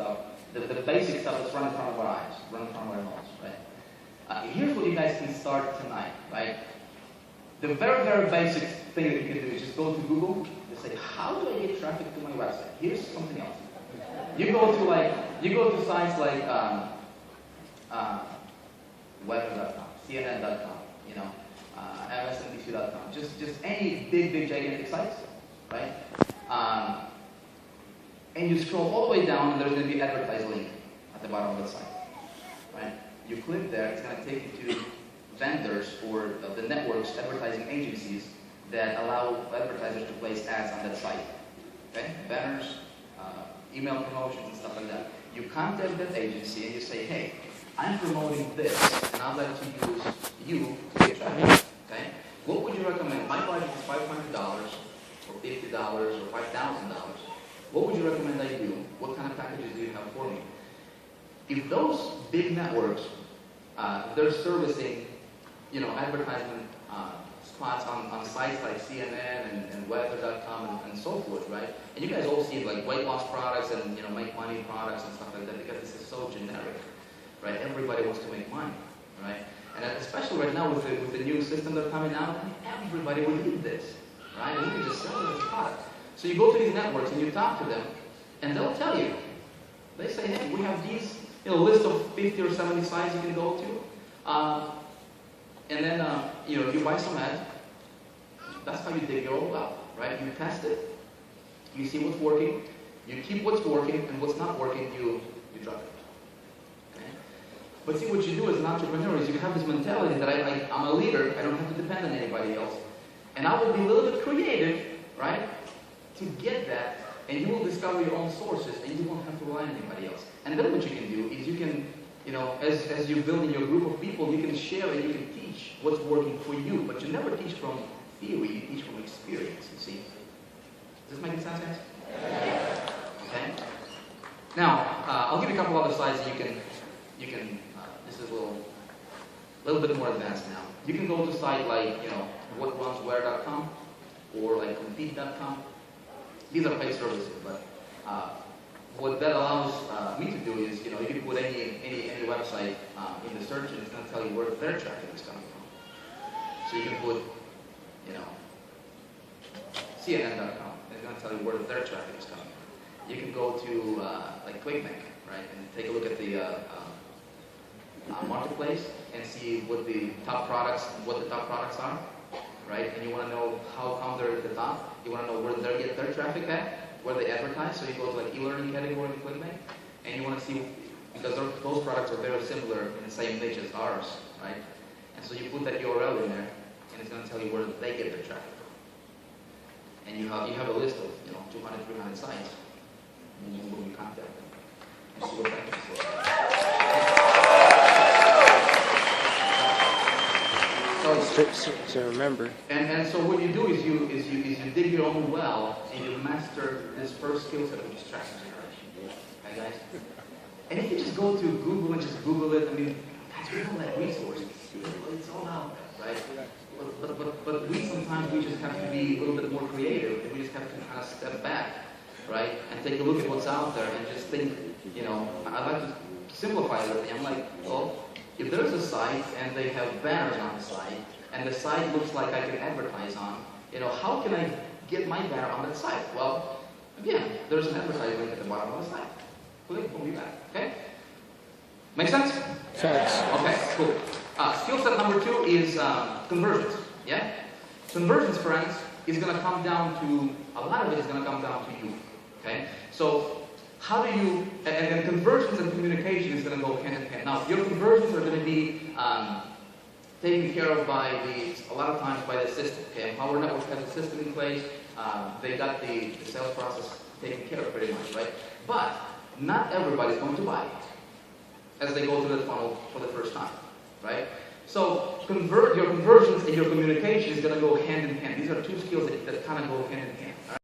stuff, the basic stuff that's right in front of our eyes, right in front of our nose, right? Here's what you guys can start tonight, right? The very, very basic thing that you can do is just go to Google and say, how do I get traffic to my website? Here's something else. You go to sites like weather.com, CNN.com, you know, MSNBC.com, just any big, gigantic sites, right? And you scroll all the way down, and there's going to be an advertise link at the bottom of the site, right? You click there, it's going to take you to vendors or the networks, advertising agencies that allow advertisers to place ads on that site, okay? Banners, email promotions, and stuff like that. You contact that agency and you say, hey, I'm promoting this, and I'd like to use you to get traffic, okay? What would you recommend? My budget is $500 or $50 or $5,000. What would you recommend I do? What kind of packages do you have for me? If those big networks, they're servicing, you know, advertisement spots on sites like CNN and weather.com and so forth, right? And you guys all see like weight loss products and, you know, make money products and stuff like that because this is so generic, right? Everybody wants to make money, right? And especially right now with the new system that's coming out, I mean, everybody will need this, right? And you can just sell it as a product. So you go to these networks and you talk to them, and they'll tell you. They say, hey, we have these, you know, list of 50 or 70 sites you can go to. And then, you know, if you buy some ads, that's how you dig your own well, right? You test it, you see what's working, you keep what's working, and what's not working, you drop it. Okay? But see, what you do as an entrepreneur is you have this mentality that I'm a leader, I don't have to depend on anybody else. And I will be a little bit creative, right, to get that, and you will discover your own sources, and you won't have to rely on anybody else. And then what you can do is you can, you know, as you're building your group of people, you can share and you can teach what's working for you, but you never teach from theory, you teach from experience, you see. Does this make sense, guys? Okay? Now, I'll give you a couple other slides that you can this is a little bit more advanced now. You can go to a site like, you know, whatrunswhere.com or like compete.com. These are paid services, but what that allows me to do is, you know, you can put any website in the search, and it's going to tell you where their traffic is coming from. So you can put, you know, CNN.com, and it's going to tell you where their traffic is coming from. You can go to like ClickBank, right, and take a look at the marketplace and see what the top products are, right? And you want to know how come they're at the top. You want to know where they get their traffic at, where they advertise. So you go to like e-learning category in ClickBank, and you want to see, because those products are very similar in the same niche as ours, right? And so you put that URL in there, and it's going to tell you where they get their traffic from. And you have a list of, you know, 200, 300 sites, and you contact them and see what packages they have. So remember. And so what you do is you dig your own well and you master this first skill set, which is traffic generation. Okay, guys? And if you just go to Google and just Google it, I mean, guys, we don't like resources. It's all out there, right? But we sometimes we just have to be a little bit more creative, and we just have to kind of step back, right, and take a look at what's out there and just think, you know, I like to simplify everything. I'm like, well, if there's a site and they have banners on the site, and the site looks like I can advertise on, you know, how can I get my banner on that site? Well, again, there's an advertising link at the bottom of the site. Click, we'll be back. Okay? Make sense? Sense. Okay, cool. Skill set number 2 is conversions. Yeah? Conversions, friends, is going to come down to, a lot of it is going to come down to you. Okay? So, how do you, and conversions and communication is going to go hand in hand. Now, your conversions are going to be taken care of by a lot of times by the system. Okay, Power Network has a system in place. They got the sales process taken care of pretty much, right? But not everybody's going to buy it as they go through the funnel for the first time, right? So your conversions and your communication is going to go hand in hand. These are two skills that kind of go hand in hand.